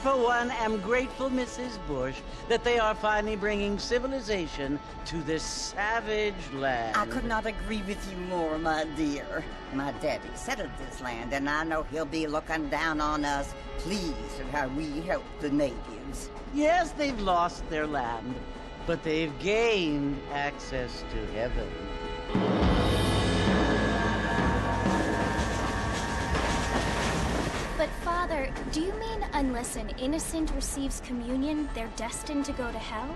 For one, am grateful, Mrs. Bush, that they are finally bringing civilization to this savage land. I could not agree with you more, my dear. My daddy settled this land, and I know he'll be looking down on us, pleased at how we help the natives. Yes, they've lost their land, but they've gained access to heaven. But, Father, do you mean unless an innocent receives communion, they're destined to go to hell?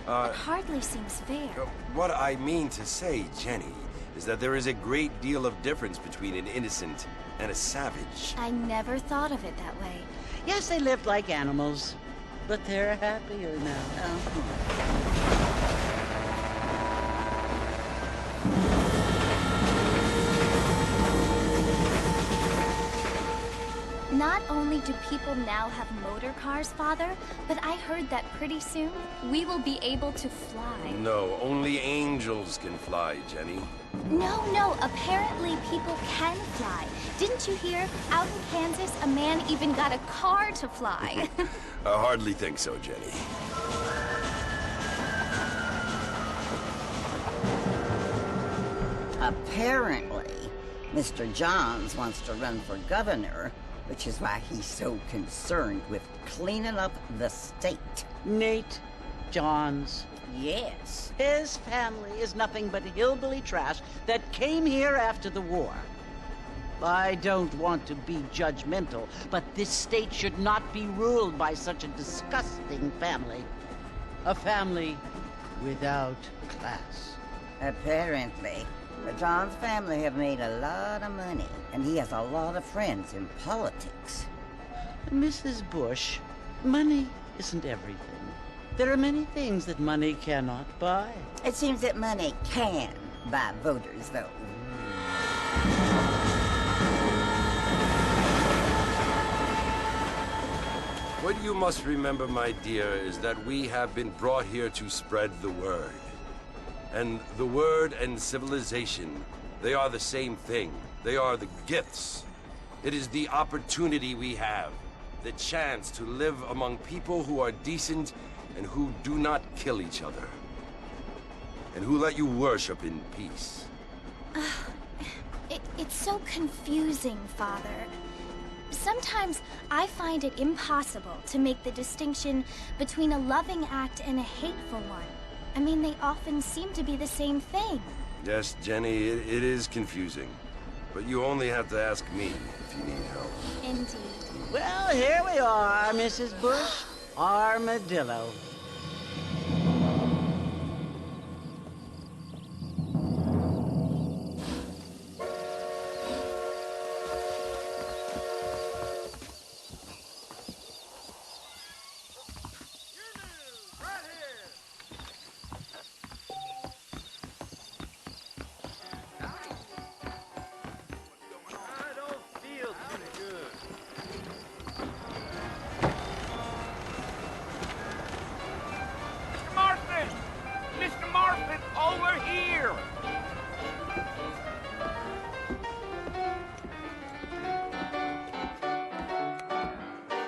It hardly seems fair. What I mean to say, Jenny, is that there is a great deal of difference between an innocent and a savage. I never thought of it that way. Yes, they lived like animals, but they're happier now. Not only do people now have motor cars, Father, but I heard that pretty soon we will be able to fly. No, only angels can fly, Jenny. No, apparently people can fly. Didn't you hear? Out in Kansas, a man even got a car to fly. I hardly think so, Jenny. Apparently, Mr. Johns wants to run for governor, which is why he's so concerned with cleaning up the state. Nate Johns. Yes. His family is nothing but hillbilly trash that came here after the war. I don't want to be judgmental, but this state should not be ruled by such a disgusting family. A family without class. Apparently. The Johns family have made a lot of money, and he has a lot of friends in politics. Mrs. Bush, money isn't everything. There are many things that money cannot buy. It seems that money can buy voters, though. What you must remember, my dear, is that we have been brought here to spread the word. And the word and civilization, they are the same thing. They are the gifts. It is the opportunity we have, the chance to live among people who are decent and who do not kill each other. And who let you worship in peace. It's so confusing, Father. Sometimes I find it impossible to make the distinction between a loving act and a hateful one. I mean, they often seem to be the same thing. Yes, Jenny, it is confusing. But you only have to ask me if you need help. Indeed. Well, here we are, Mrs. Bush. Armadillo.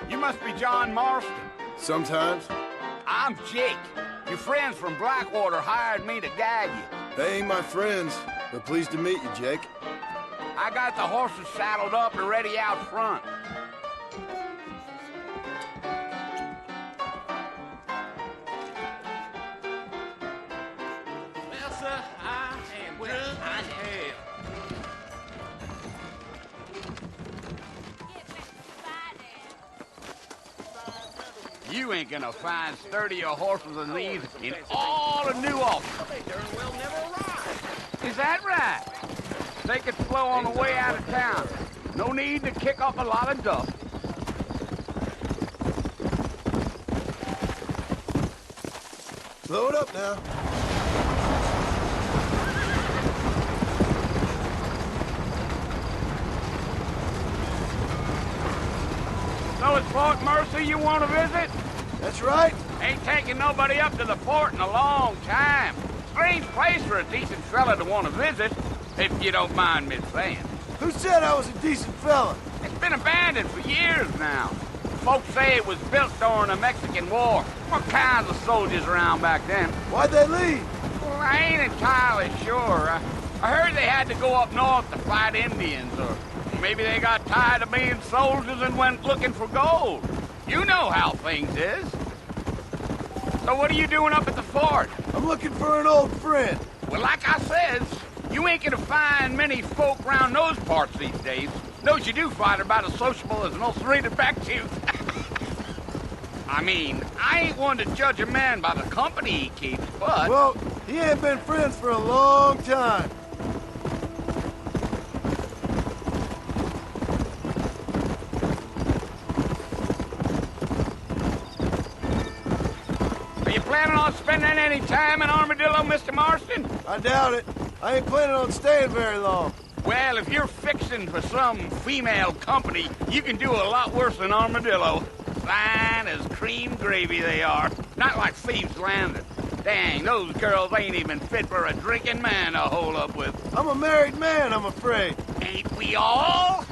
You must be John Marston. Sometimes. I'm Jake. Your friends from Blackwater hired me to guide you. They ain't my friends, but pleased to meet you, Jake. I got the horses saddled up and ready out front. Well, sir, I am drunk as hell. You ain't gonna find sturdier horses than these in all of New Orleans. They darn well never arrived. Is that right? Take it slow on the way out of town. No need to kick up a lot of dust. Slow it up now. So it's Fort Mercy you want to visit? That's right. Ain't taking nobody up to the fort in a long time. Strange place for a decent fella to want to visit, if you don't mind me saying. Who said I was a decent fella? It's been abandoned for years now. Folks say it was built during the Mexican War. What kinds of soldiers around back then? Why'd they leave? Well, I ain't entirely sure. I heard they had to go up north to fight Indians, or maybe they got tired of being soldiers and went looking for gold. You know how things is. So what are you doing up at the fort? I'm looking for an old friend. Well, like I says, you ain't gonna find many folk around those parts these days. Those you do find are about as sociable as an ulcerated back tooth. I mean, I ain't one to judge a man by the company he keeps, but... Well, he ain't been friends for a long time. Are you planning on spending any time in Armadillo, Mr. Marston? I doubt it. I ain't planning on staying very long. Well, if you're fixing for some female company, you can do a lot worse than Armadillo. Fine as cream gravy they are. Not like Thieves' Landing. Dang, those girls ain't even fit for a drinking man to hole up with. I'm a married man, I'm afraid. Ain't we all?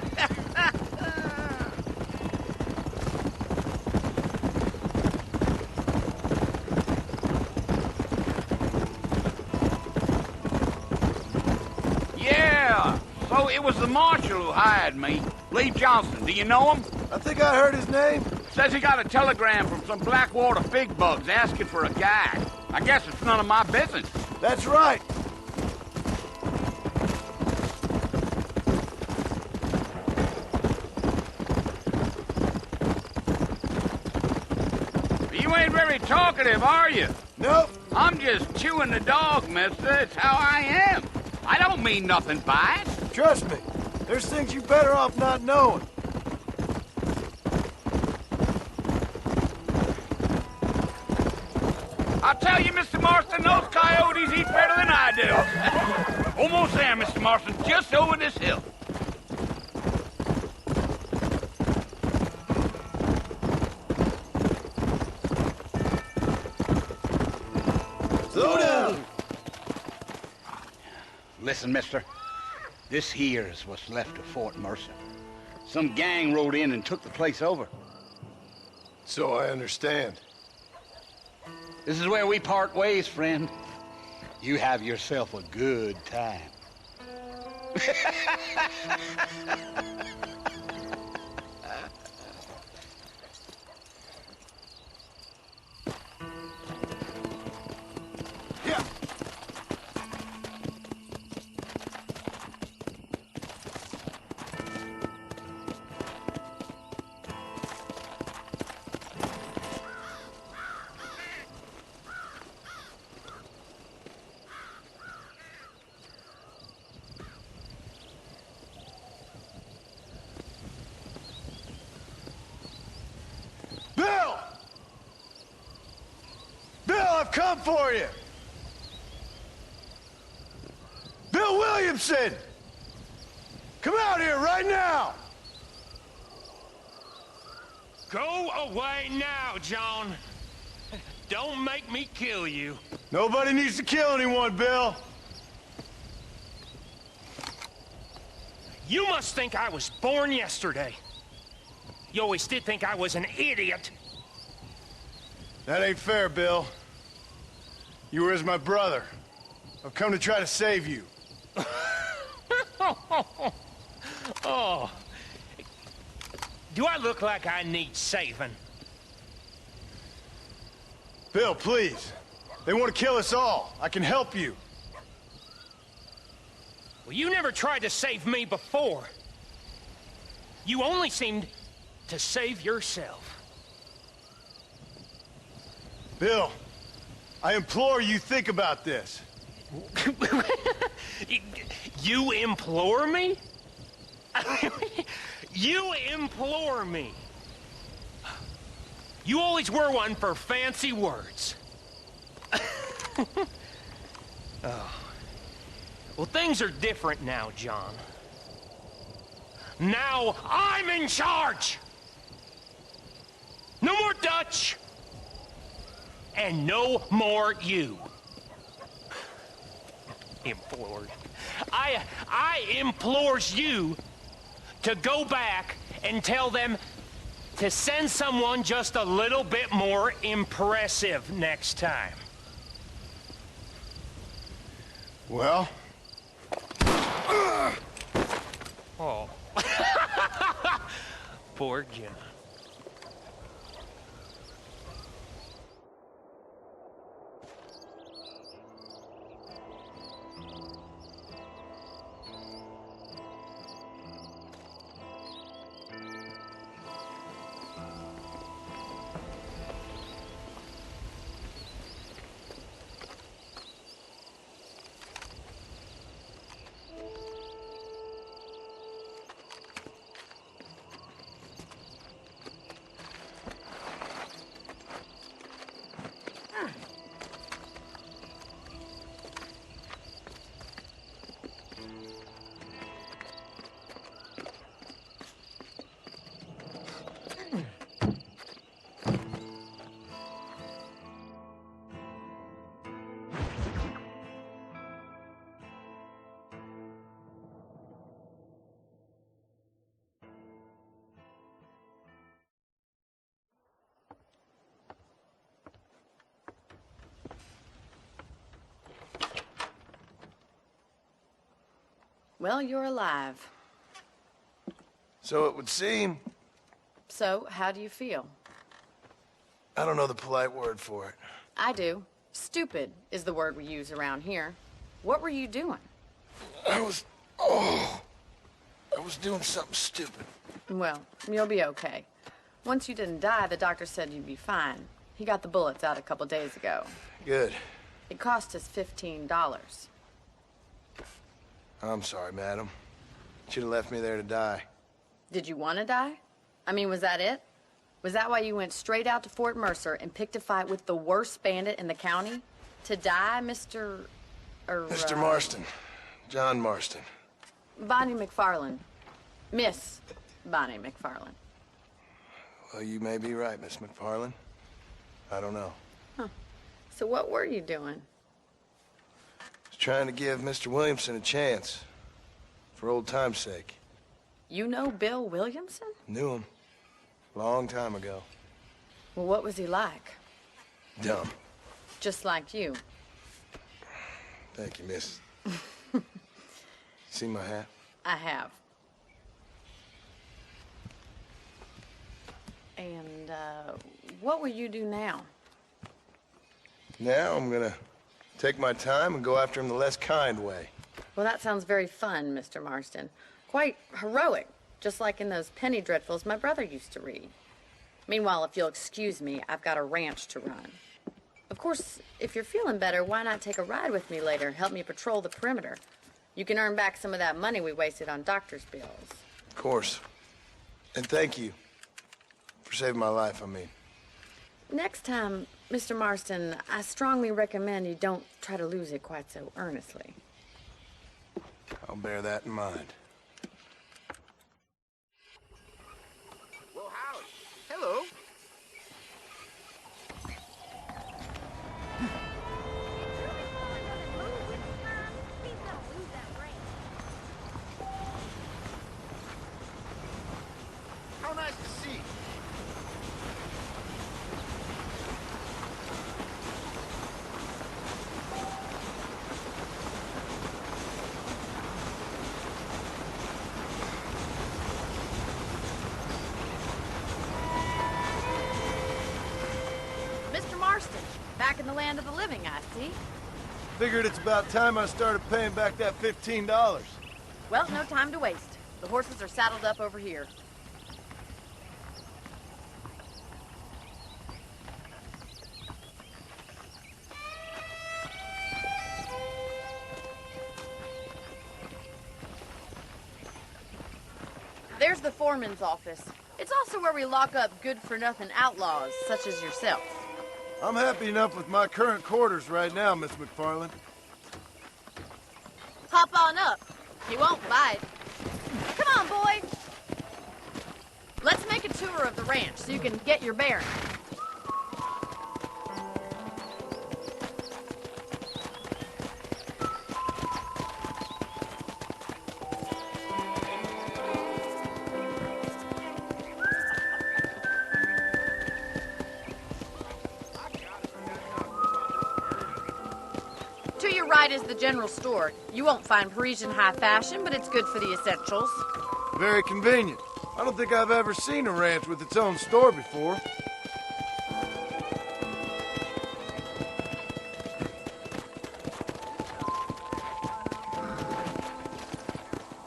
Yeah, so it was the marshal who hired me. Lee Johnson, do you know him? I think I heard his name. Says he got a telegram from some Blackwater big bugs asking for a guy. I guess it's none of my business. That's right. You ain't very talkative, are you? Nope. I'm just chewing the dog, mister. It's how I am. I don't mean nothing by it. Trust me. There's things you're better off not knowing. I'll tell you, Mr. Marston, those coyotes eat better than I do. Almost there, Mr. Marston, just over this hill. Slow down. Listen, mister. This here is what's left of Fort Mercer. Some gang rode in and took the place over. So I understand. This is where we part ways, friend. You have yourself a good time. Yeah. Bill! Bill, I've come for you! Bill Williamson! Come out here right now! Go away now, John. Don't make me kill you. Nobody needs to kill anyone, Bill. You must think I was born yesterday. You always did think I was an idiot. That ain't fair, Bill. You were as my brother. I've come to try to save you. Oh. Do I look like I need saving? Bill, please. They want to kill us all. I can help you. Well, you never tried to save me before. You only seemed to save yourself. Bill, I implore you think about this. You implore me? You implore me. You always were one for fancy words. Oh. Well, things are different now, John. Now I'm in charge! No more Dutch! And no more you. Implored. I implores you to go back and tell them to send someone just a little bit more impressive next time. Well? Oh. Poor John. Well, you're alive. So it would seem. So, how do you feel? I don't know the polite word for it. I do. Stupid is the word we use around here. What were you doing? I was doing something stupid. Well, you'll be okay. Once you didn't die, the doctor said you'd be fine. He got the bullets out a couple days ago. Good. It cost us $15. I'm sorry, madam. Should have left me there to die. Did you want to die? I mean, was that it? Was that why you went straight out to Fort Mercer and picked a fight with the worst bandit in the county? To die, Mr. Mr. Marston. John Marston. Bonnie McFarland. Miss Bonnie McFarland. Well, you may be right, Miss McFarland. I don't know. Huh. So what were you doing? Was trying to give Mr. Williamson a chance. For old time's sake. You know Bill Williamson? Knew him. Long time ago. Well, what was he like? Dumb. Just like you. Thank you, miss. See my hat? I have. And, what will you do now? Now I'm gonna take my time and go after him the less kind way. Well, that sounds very fun, Mr. Marston. Quite heroic, just like in those penny dreadfuls my brother used to read. Meanwhile, if you'll excuse me, I've got a ranch to run. Of course, if you're feeling better, why not take a ride with me later and help me patrol the perimeter? You can earn back some of that money we wasted on doctor's bills. Of course. And thank you. For saving my life, I mean. Next time, Mr. Marston, I strongly recommend you don't try to lose it quite so earnestly. I'll bear that in mind. Well, howdy. Hello. How nice to see you. Mr. Marston, back in the land of the living, I see. Figured it's about time I started paying back that $15. Well, no time to waste. The horses are saddled up over here. There's the foreman's office. It's also where we lock up good-for-nothing outlaws, such as yourself. I'm happy enough with my current quarters right now, Miss McFarland. Hop on up. He won't bite. Come on, boy. Let's make a tour of the ranch so you can get your bearings. To your right is the general store. You won't find Parisian high fashion, but it's good for the essentials. Very convenient. I don't think I've ever seen a ranch with its own store before.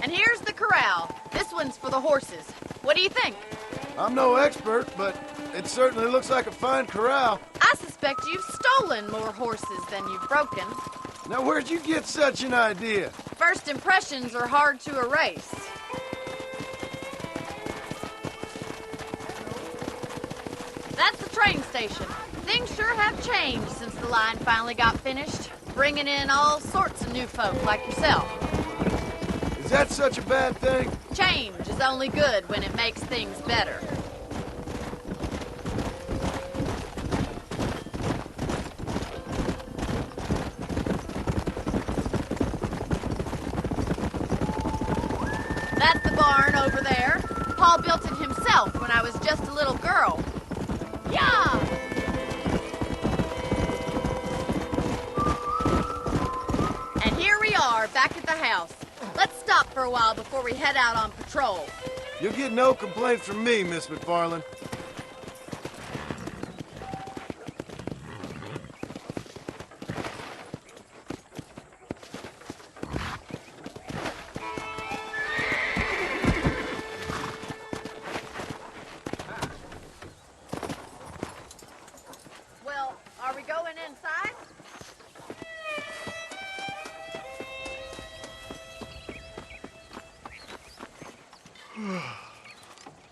And here's the corral. This one's for the horses. What do you think? I'm no expert, but it certainly looks like a fine corral. I suspect you've stolen more horses than you've broken. Now, where'd you get such an idea? First impressions are hard to erase. That's the train station. Things sure have changed since the line finally got finished, bringing in all sorts of new folk like yourself. Is that such a bad thing? Change is only good when it makes things better. That's the barn over there. Paul built it himself when I was just a little girl. Yeah! And here we are, back at the house. Let's stop for a while before we head out on patrol. You'll get no complaints from me, Miss McFarland. Well, are we going inside?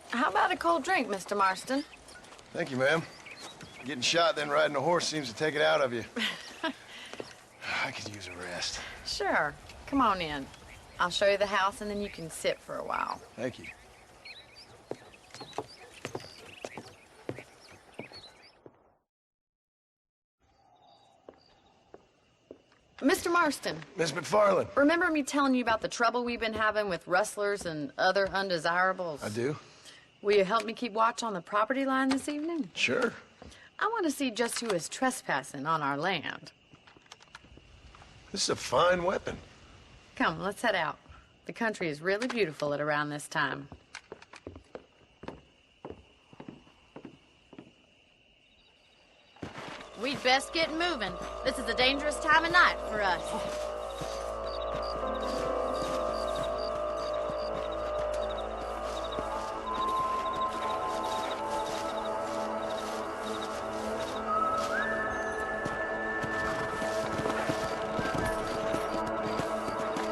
How about a cold drink, Mr. Marston? Thank you, ma'am. Getting shot, then riding a horse seems to take it out of you. I could use a rest. Sure. Come on in. I'll show you the house, and then you can sit for a while. Thank you. Mr. Marston, Miss McFarland. remember me telling you about the trouble we've been having with rustlers and other undesirables? I do? Will you help me keep watch on the property line this evening? Sure. I want to see just who is trespassing on our land. This is a fine weapon. Come, let's head out. The country is really beautiful at around this time. We'd best get moving. This is a dangerous time of night for us.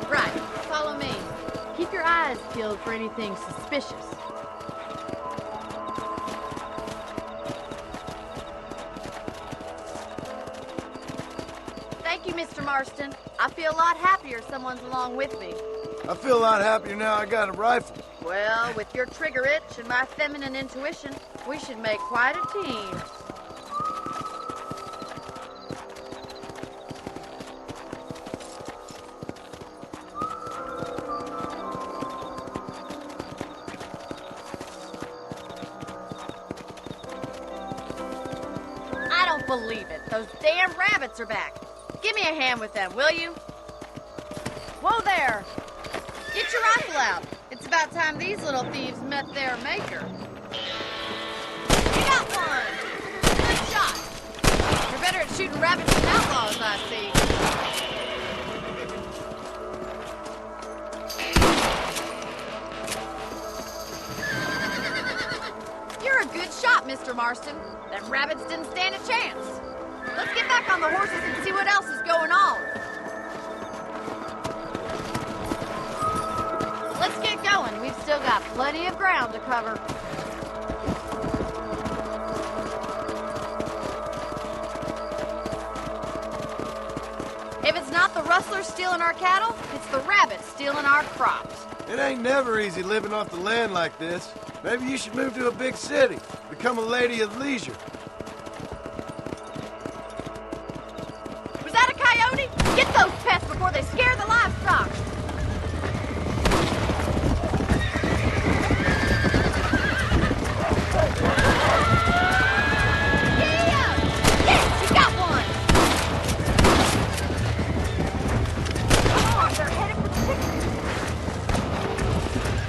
Right, follow me. Keep your eyes peeled for anything suspicious. Thank you, Mr. Marston. I feel a lot happier someone's along with me. I feel a lot happier now I got a rifle. Well, with your trigger itch and my feminine intuition, we should make quite a team. I don't believe it. Those damn rabbits are back. Give me a hand with them, will you? Whoa there! Get your rifle out. It's about time these little thieves met their maker. You got one! Good shot! You're better at shooting rabbits than outlaws, I see. You're a good shot, Mr. Marston. Them rabbits didn't stand a chance. Let's get back on the horses and see what else is going on. Let's get going. We've still got plenty of ground to cover. If it's not the rustlers stealing our cattle, it's the rabbits stealing our crops. It ain't never easy living off the land like this. Maybe you should move to a big city. Become a lady of leisure. Was that a coyote? Get those pests before they scare the livestock.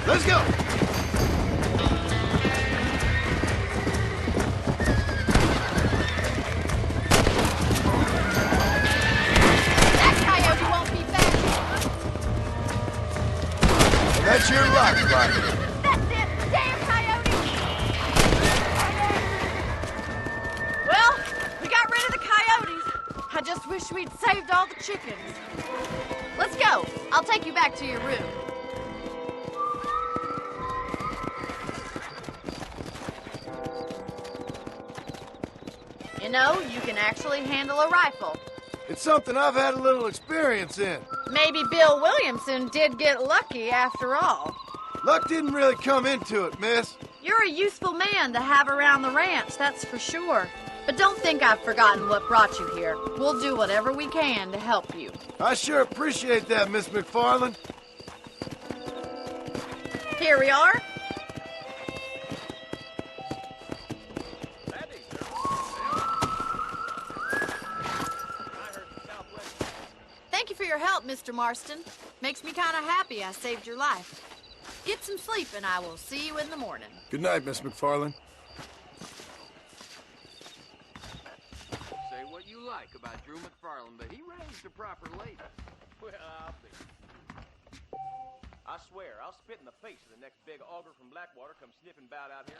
Let's go! That coyote won't be back. That's your luck, buddy. That's it! Damn coyote! Well, we got rid of the coyotes. I just wish we'd saved all the chickens. Let's go. I'll take you back to your room. You know, you can actually handle a rifle. It's something I've had a little experience in. Maybe Bill Williamson did get lucky after all. Luck didn't really come into it, miss. You're a useful man to have around the ranch, that's for sure. But don't think I've forgotten what brought you here. We'll do whatever we can to help you. I sure appreciate that, Miss McFarland. Here we are. Thank you for your help, Mr. Marston. Makes me kind of happy I saved your life. Get some sleep and I will see you in the morning. Good night, Miss McFarland. Say what you like about Drew McFarland, but he raised a proper lady. Well, I'll be. I swear, I'll spit in the face of the next big auger from Blackwater comes sniffing about out here.